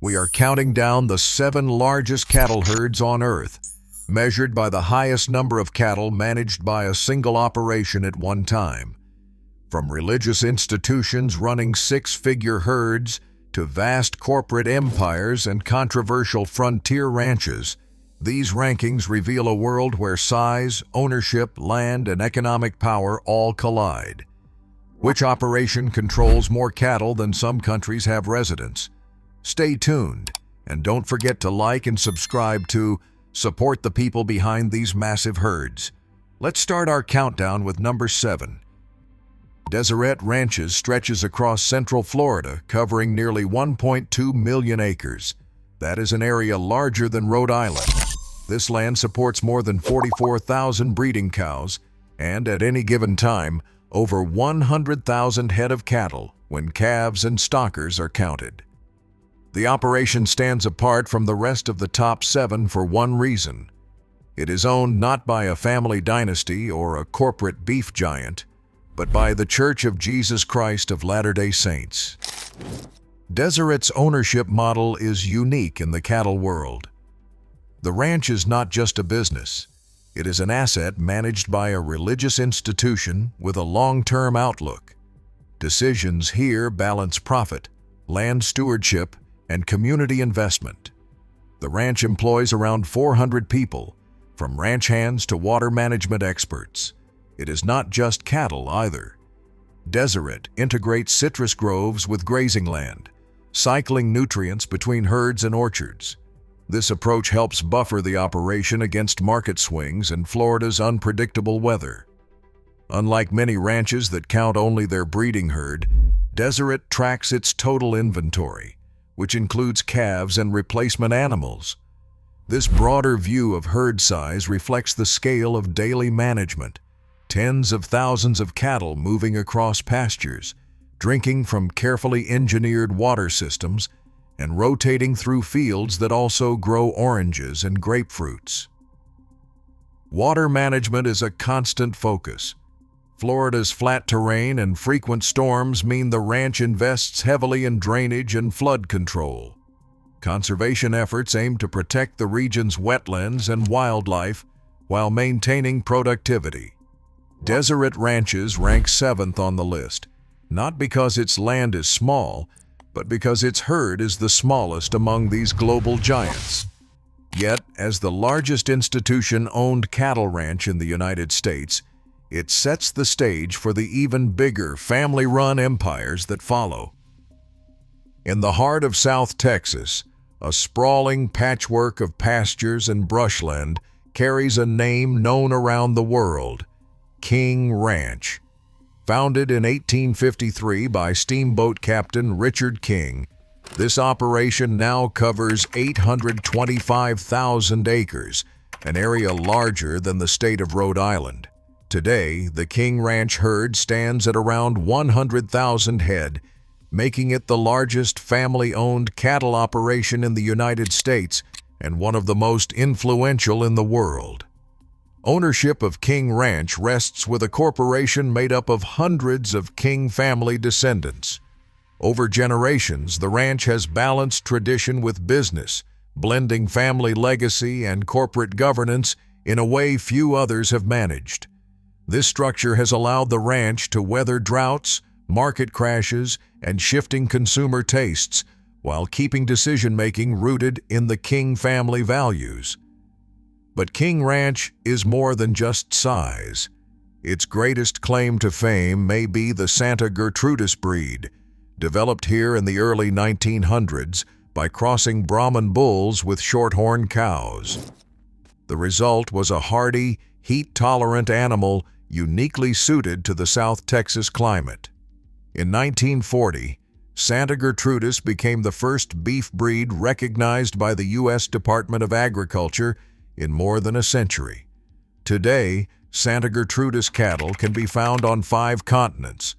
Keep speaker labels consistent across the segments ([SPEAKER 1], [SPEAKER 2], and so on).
[SPEAKER 1] We are counting down the 7 largest cattle herds on Earth, measured by the highest number of cattle managed by a single operation at one time. From religious institutions running 6-figure herds to vast corporate empires and controversial frontier ranches, these rankings reveal a world where size, ownership, land, and economic power all collide. Which operation controls more cattle than some countries have residents? Stay tuned, and don't forget to like and subscribe to support the people behind these massive herds. Let's start our countdown with number 7. Deseret Ranches stretches across central Florida, covering nearly 1.2 million acres. That is an area larger than Rhode Island. This land supports more than 44,000 breeding cows, and at any given time, over 100,000 head of cattle when calves and stockers are counted. The operation stands apart from the rest of the top 7 for one reason. It is owned not by a family dynasty or a corporate beef giant, but by the Church of Jesus Christ of Latter-day Saints. Deseret's ownership model is unique in the cattle world. The ranch is not just a business. It is an asset managed by a religious institution with a long-term outlook. Decisions here balance profit, land stewardship, and community investment. The ranch employs around 400 people, from ranch hands to water management experts. It is not just cattle either. Deseret integrates citrus groves with grazing land, cycling nutrients between herds and orchards. This approach helps buffer the operation against market swings and Florida's unpredictable weather. Unlike many ranches that count only their breeding herd, Deseret tracks its total inventory, which includes calves and replacement animals. This broader view of herd size reflects the scale of daily management. Tens of thousands of cattle moving across pastures, drinking from carefully engineered water systems, and rotating through fields that also grow oranges and grapefruits. Water management is a constant focus. Florida's flat terrain and frequent storms mean the ranch invests heavily in drainage and flood control. Conservation efforts aim to protect the region's wetlands and wildlife while maintaining productivity. Deseret Ranches ranks 7th on the list, not because its land is small, but because its herd is the smallest among these global giants. Yet, as the largest institution-owned cattle ranch in the United States, it sets the stage for the even bigger family-run empires that follow. In the heart of South Texas, a sprawling patchwork of pastures and brushland carries a name known around the world: King Ranch. Founded in 1853 by steamboat captain Richard King, this operation now covers 825,000 acres, an area larger than the state of Rhode Island. Today, the King Ranch herd stands at around 100,000 head, making it the largest family-owned cattle operation in the United States and one of the most influential in the world. Ownership of King Ranch rests with a corporation made up of hundreds of King family descendants. Over generations, the ranch has balanced tradition with business, blending family legacy and corporate governance in a way few others have managed. This structure has allowed the ranch to weather droughts, market crashes, and shifting consumer tastes, while keeping decision-making rooted in the King family values. But King Ranch is more than just size. Its greatest claim to fame may be the Santa Gertrudis breed, developed here in the early 1900s by crossing Brahman bulls with shorthorn cows. The result was a hardy, heat-tolerant animal uniquely suited to the South Texas climate. In 1940, Santa Gertrudis became the first beef breed recognized by the U.S. Department of Agriculture in more than a century. Today, Santa Gertrudis cattle can be found on 5 continents,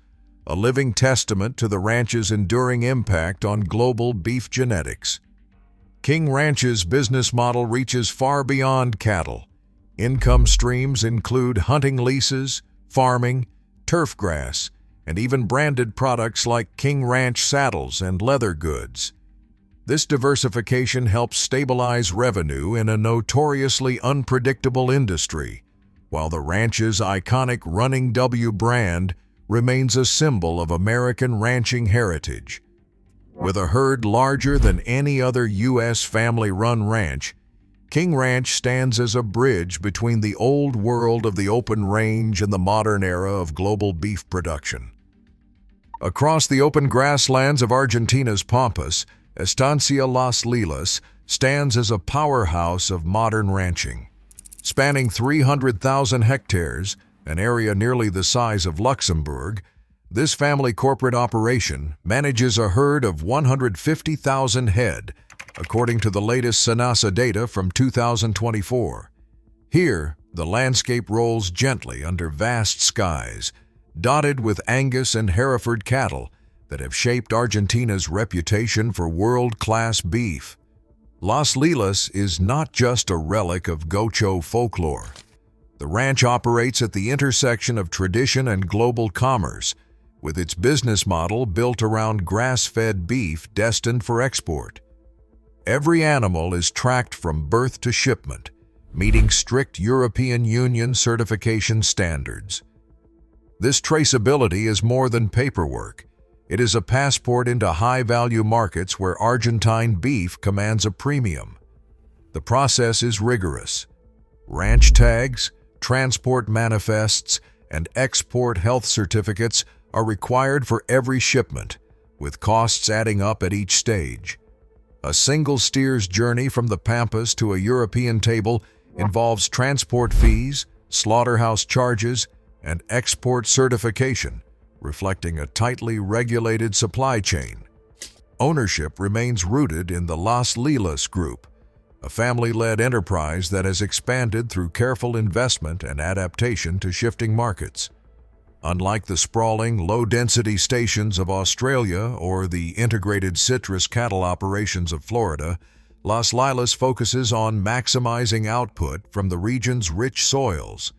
[SPEAKER 1] a living testament to the ranch's enduring impact on global beef genetics. King Ranch's business model reaches far beyond cattle. Income streams include hunting leases, farming, turf grass, and even branded products like King Ranch saddles and leather goods. This diversification helps stabilize revenue in a notoriously unpredictable industry, while the ranch's iconic Running W brand remains a symbol of American ranching heritage. With a herd larger than any other U.S. family-run ranch, King Ranch stands as a bridge between the old world of the open range and the modern era of global beef production. Across the open grasslands of Argentina's Pampas, Estancia Las Lilas stands as a powerhouse of modern ranching. Spanning 300,000 hectares, an area nearly the size of Luxembourg, this family corporate operation manages a herd of 150,000 head, according to the latest SENASA data from 2024. Here, the landscape rolls gently under vast skies, dotted with Angus and Hereford cattle that have shaped Argentina's reputation for world-class beef. Las Lilas is not just a relic of Gaucho folklore. The ranch operates at the intersection of tradition and global commerce, with its business model built around grass-fed beef destined for export. Every animal is tracked from birth to shipment, meeting strict European Union certification standards. This traceability is more than paperwork. It is a passport into high-value markets where Argentine beef commands a premium. The process is rigorous. Ranch tags, transport manifests, and export health certificates are required for every shipment, with costs adding up at each stage. A single steer's journey from the Pampas to a European table involves transport fees, slaughterhouse charges, and export certification, reflecting a tightly regulated supply chain. Ownership remains rooted in the Las Lilas Group, a family-led enterprise that has expanded through careful investment and adaptation to shifting markets. Unlike the sprawling, low-density stations of Australia or the integrated citrus cattle operations of Florida, Las Lilas focuses on maximizing output from the region's rich soils.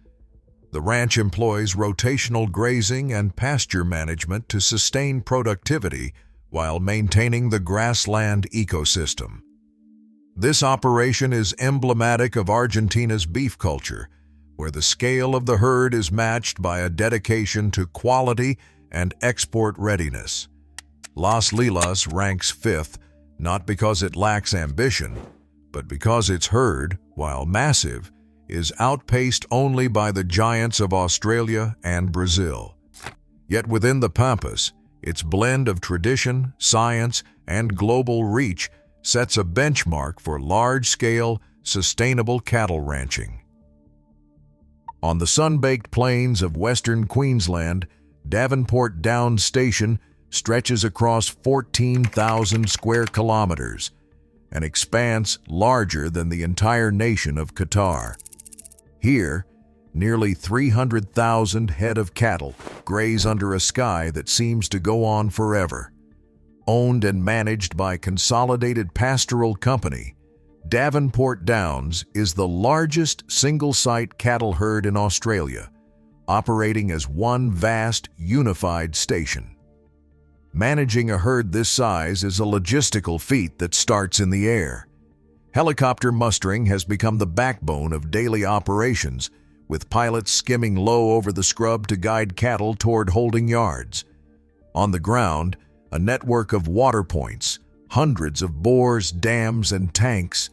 [SPEAKER 1] The ranch employs rotational grazing and pasture management to sustain productivity while maintaining the grassland ecosystem. This operation is emblematic of Argentina's beef culture, where the scale of the herd is matched by a dedication to quality and export readiness. Las Lilas ranks fifth, not because it lacks ambition, but because its herd, while massive, is outpaced only by the giants of Australia and Brazil. Yet within the Pampas, its blend of tradition, science, and global reach sets a benchmark for large-scale, sustainable cattle ranching. On the sun-baked plains of western Queensland, Davenport Downs Station stretches across 14,000 square kilometers, an expanse larger than the entire nation of Qatar. Here, nearly 300,000 head of cattle graze under a sky that seems to go on forever. Owned and managed by Consolidated Pastoral Company, Davenport Downs is the largest single-site cattle herd in Australia, operating as one vast, unified station. Managing a herd this size is a logistical feat that starts in the air. Helicopter mustering has become the backbone of daily operations, with pilots skimming low over the scrub to guide cattle toward holding yards. On the ground, a network of water points, hundreds of bores, dams, and tanks,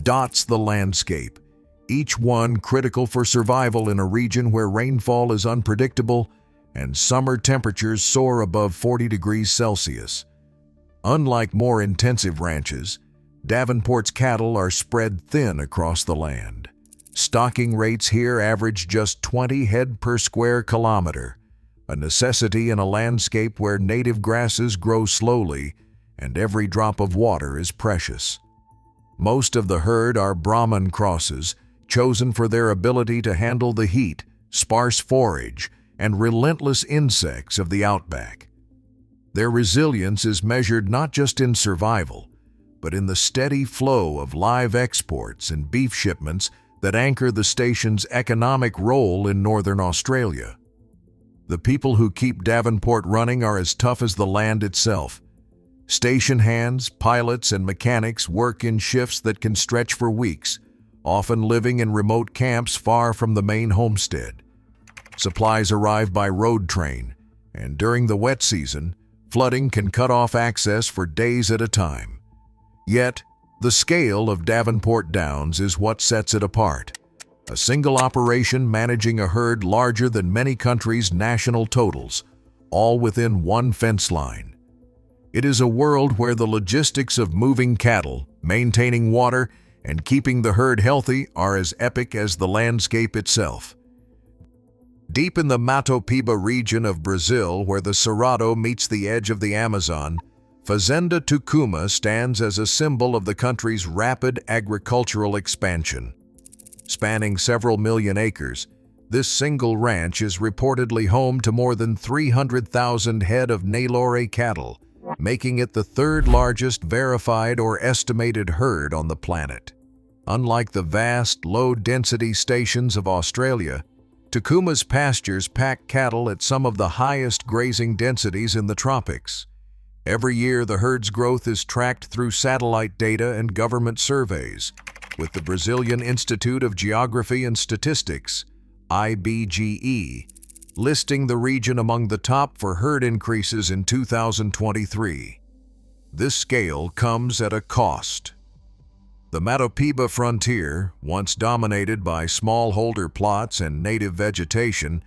[SPEAKER 1] dots the landscape, each one critical for survival in a region where rainfall is unpredictable and summer temperatures soar above 40 degrees Celsius. Unlike more intensive ranches, Davenport's cattle are spread thin across the land. Stocking rates here average just 20 head per square kilometer, a necessity in a landscape where native grasses grow slowly and every drop of water is precious. Most of the herd are Brahman crosses, chosen for their ability to handle the heat, sparse forage, and relentless insects of the outback. Their resilience is measured not just in survival, but in the steady flow of live exports and beef shipments that anchor the station's economic role in northern Australia. The people who keep Davenport running are as tough as the land itself. Station hands, pilots, and mechanics work in shifts that can stretch for weeks, often living in remote camps far from the main homestead. Supplies arrive by road train, and during the wet season, flooding can cut off access for days at a time. Yet, the scale of Davenport Downs is what sets it apart. A single operation managing a herd larger than many countries' national totals, all within one fence line. It is a world where the logistics of moving cattle, maintaining water, and keeping the herd healthy are as epic as the landscape itself. Deep in the Mato Piba region of Brazil, where the Cerrado meets the edge of the Amazon, Fazenda Tukuma stands as a symbol of the country's rapid agricultural expansion. Spanning several million acres, this single ranch is reportedly home to more than 300,000 head of Nelore cattle, making it the third largest verified or estimated herd on the planet. Unlike the vast, low-density stations of Australia, Tukuma's pastures pack cattle at some of the highest grazing densities in the tropics. Every year, the herd's growth is tracked through satellite data and government surveys, with the Brazilian Institute of Geography and Statistics, IBGE, listing the region among the top for herd increases in 2023. This scale comes at a cost. The Mato Piba frontier, once dominated by smallholder plots and native vegetation,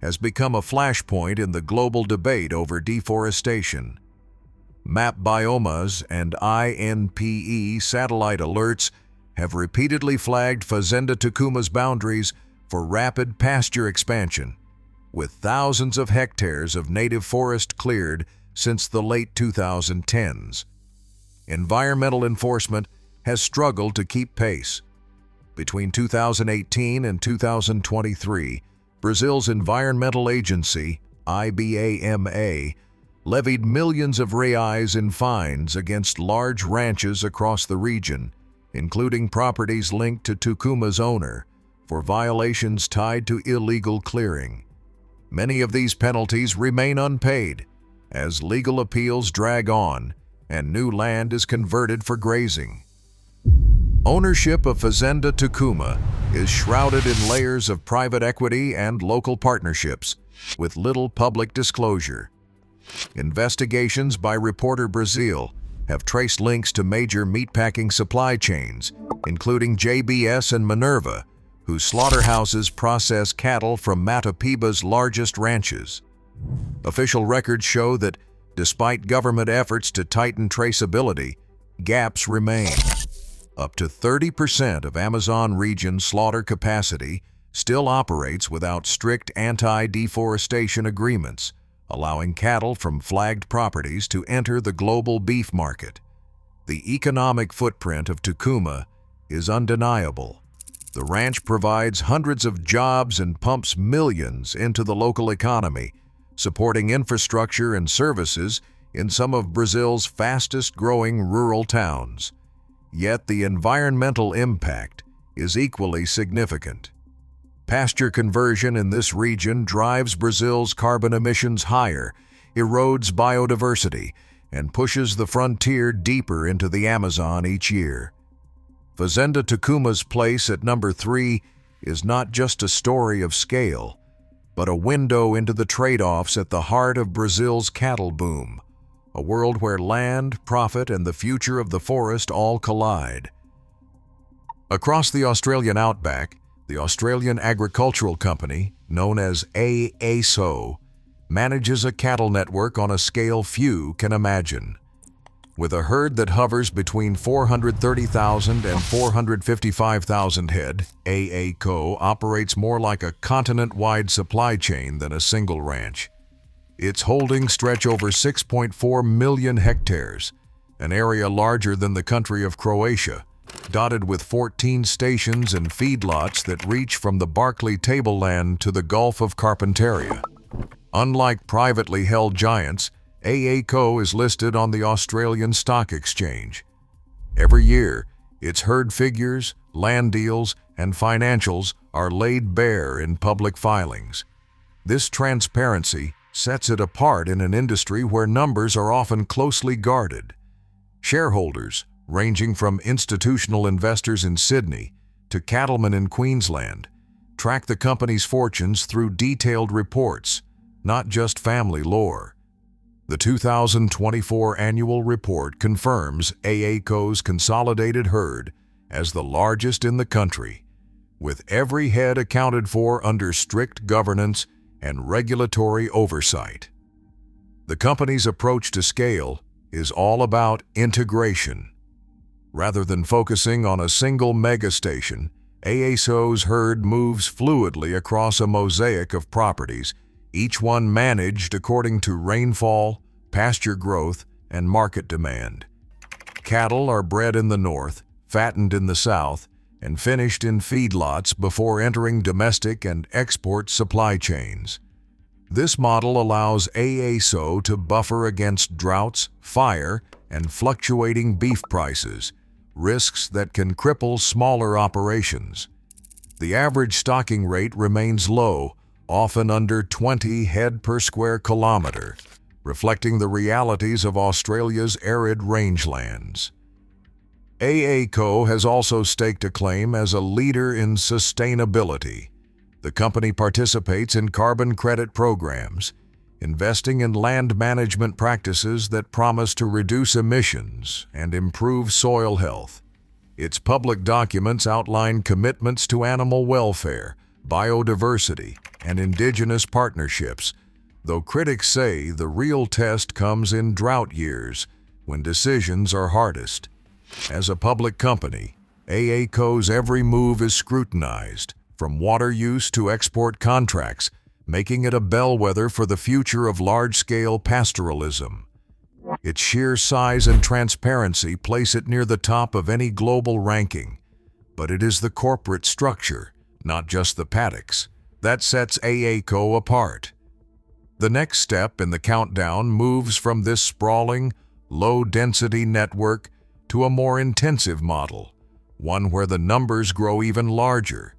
[SPEAKER 1] has become a flashpoint in the global debate over deforestation. Map biomas and INPE satellite alerts have repeatedly flagged Fazenda Tukuma's boundaries for rapid pasture expansion, with thousands of hectares of native forest cleared since the late 2010s. Environmental enforcement has struggled to keep pace. Between 2018 and 2023, Brazil's environmental agency, IBAMA, levied millions of reais in fines against large ranches across the region, including properties linked to Tukuma's owner, for violations tied to illegal clearing. Many of these penalties remain unpaid, as legal appeals drag on and new land is converted for grazing. Ownership of Fazenda Tukuma is shrouded in layers of private equity and local partnerships, with little public disclosure. Investigations by Reporter Brazil have traced links to major meatpacking supply chains, including JBS and Minerva, whose slaughterhouses process cattle from Mato Piba's largest ranches. Official records show that, despite government efforts to tighten traceability, gaps remain. Up to 30% of Amazon region slaughter capacity still operates without strict anti-deforestation agreements, allowing cattle from flagged properties to enter the global beef market. The economic footprint of Tukuma is undeniable. The ranch provides hundreds of jobs and pumps millions into the local economy, supporting infrastructure and services in some of Brazil's fastest-growing rural towns. Yet the environmental impact is equally significant. Pasture conversion in this region drives Brazil's carbon emissions higher, erodes biodiversity, and pushes the frontier deeper into the Amazon each year. Fazenda Tukuma's place at number 3 is not just a story of scale, but a window into the trade-offs at the heart of Brazil's cattle boom, a world where land, profit, and the future of the forest all collide. Across the Australian outback, the Australian Agricultural Company, known as AASO, manages a cattle network on a scale few can imagine. With a herd that hovers between 430,000 and 455,000 head, AACO operates more like a continent-wide supply chain than a single ranch. Its holdings stretch over 6.4 million hectares, an area larger than the country of Croatia, dotted with 14 stations and feedlots that reach from the Barkly tableland to the Gulf of Carpentaria. Unlike privately held giants, AACO is listed on the Australian Stock Exchange. Every year, its herd figures, land deals, and financials are laid bare in public filings. This transparency sets it apart in an industry where numbers are often closely guarded. Shareholders, ranging from institutional investors in Sydney to cattlemen in Queensland, track the company's fortunes through detailed reports, not just family lore. The 2024 annual report confirms AACo's consolidated herd as the largest in the country, with every head accounted for under strict governance and regulatory oversight. The company's approach to scale is all about integration. Rather than focusing on a single megastation, AACo's herd moves fluidly across a mosaic of properties, each one managed according to rainfall, pasture growth, and market demand. Cattle are bred in the north, fattened in the south, and finished in feedlots before entering domestic and export supply chains. This model allows AACo to buffer against droughts, fire, and fluctuating beef prices, risks that can cripple smaller operations. The average stocking rate remains low, often under 20 head per square kilometer, reflecting the realities of Australia's arid rangelands. AACo has also staked a claim as a leader in sustainability. The company participates in carbon credit programs, investing in land management practices that promise to reduce emissions and improve soil health. Its public documents outline commitments to animal welfare, biodiversity, and indigenous partnerships, though critics say the real test comes in drought years, when decisions are hardest. As a public company, AACo's every move is scrutinized, from water use to export contracts, making it a bellwether for the future of large-scale pastoralism. Its sheer size and transparency place it near the top of any global ranking, but it is the corporate structure, not just the paddocks, that sets AACo apart. The next step in the countdown moves from this sprawling, low-density network to a more intensive model, one where the numbers grow even larger,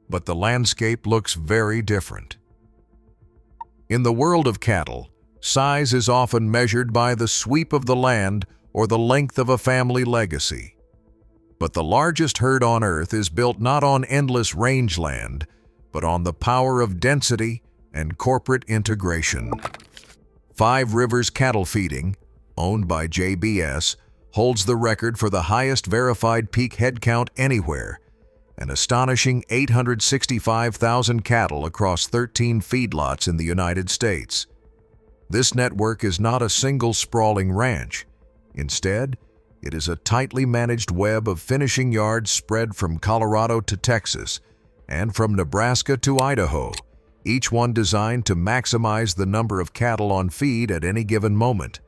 [SPEAKER 1] but the landscape looks very different. In the world of cattle, size is often measured by the sweep of the land or the length of a family legacy. But the largest herd on Earth is built not on endless rangeland, but on the power of density and corporate integration. Five Rivers Cattle Feeding, owned by JBS, holds the record for the highest verified peak head count anywhere, an astonishing 865,000 cattle across 13 feedlots in the United States. This network is not a single sprawling ranch. Instead, it is a tightly managed web of finishing yards spread from Colorado to Texas and from Nebraska to Idaho, each one designed to maximize the number of cattle on feed at any given moment.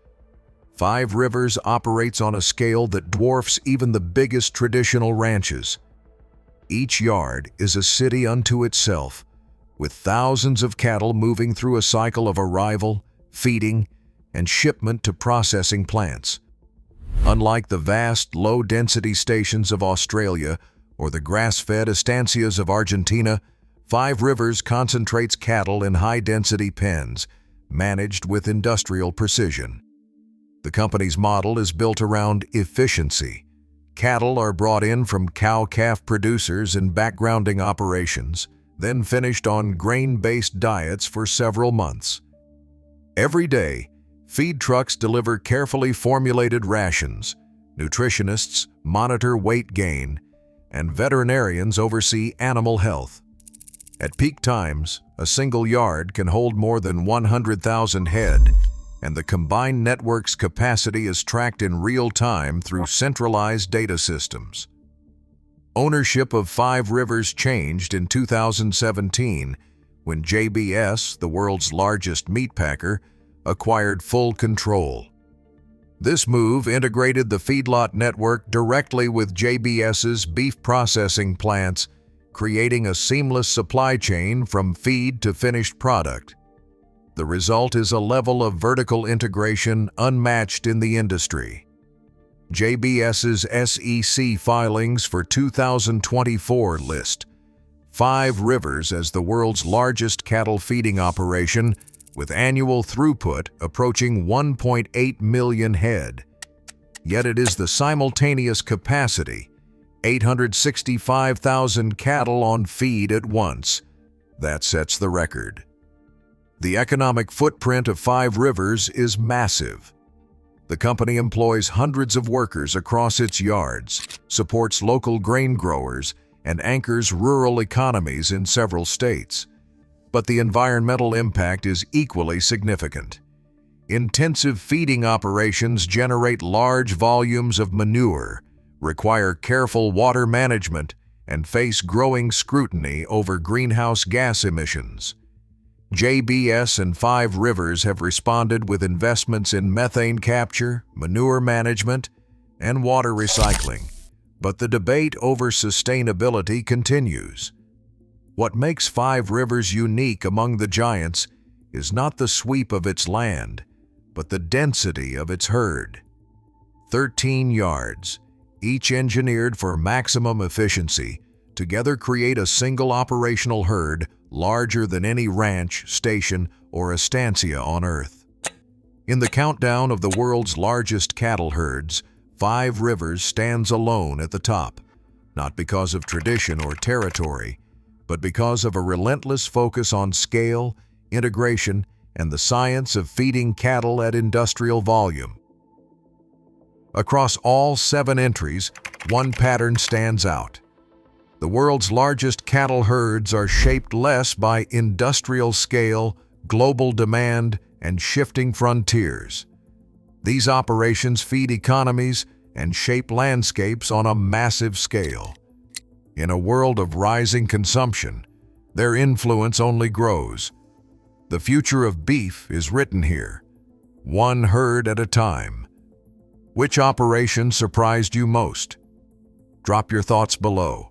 [SPEAKER 1] Five Rivers operates on a scale that dwarfs even the biggest traditional ranches. Each yard is a city unto itself, with thousands of cattle moving through a cycle of arrival, feeding, and shipment to processing plants. Unlike the vast, low-density stations of Australia or the grass-fed estancias of Argentina, Five Rivers concentrates cattle in high-density pens, managed with industrial precision. The company's model is built around efficiency. Cattle are brought in from cow-calf producers in backgrounding operations, then finished on grain-based diets for several months. Every day, feed trucks deliver carefully formulated rations, nutritionists monitor weight gain, and veterinarians oversee animal health. At peak times, a single yard can hold more than 100,000 head, and the combined network's capacity is tracked in real time through centralized data systems. Ownership of Five Rivers changed in 2017 when JBS, the world's largest meat packer, acquired full control. This move integrated the feedlot network directly with JBS's beef processing plants, creating a seamless supply chain from feed to finished product. The result is a level of vertical integration unmatched in the industry. JBS's SEC filings for 2024 list Five Rivers as the world's largest cattle feeding operation with annual throughput approaching 1.8 million head. Yet it is the simultaneous capacity, 865,000 cattle on feed at once, that sets the record. The economic footprint of Five Rivers is massive. The company employs hundreds of workers across its yards, supports local grain growers, and anchors rural economies in several states. But the environmental impact is equally significant. Intensive feeding operations generate large volumes of manure, require careful water management, and face growing scrutiny over greenhouse gas emissions. JBS and Five Rivers have responded with investments in methane capture, manure management, and water recycling, but the debate over sustainability continues. What makes Five Rivers unique among the giants is not the sweep of its land, but the density of its herd. 13 yards, each engineered for maximum efficiency, together create a single operational herd larger than any ranch, station, or estancia on Earth. In the countdown of the world's largest cattle herds, Five Rivers stands alone at the top, not because of tradition or territory, but because of a relentless focus on scale, integration, and the science of feeding cattle at industrial volume. Across all 7 entries, one pattern stands out. The world's largest cattle herds are shaped less by industrial scale, global demand, and shifting frontiers. These operations feed economies and shape landscapes on a massive scale. In a world of rising consumption, their influence only grows. The future of beef is written here, one herd at a time. Which operation surprised you most? Drop your thoughts below.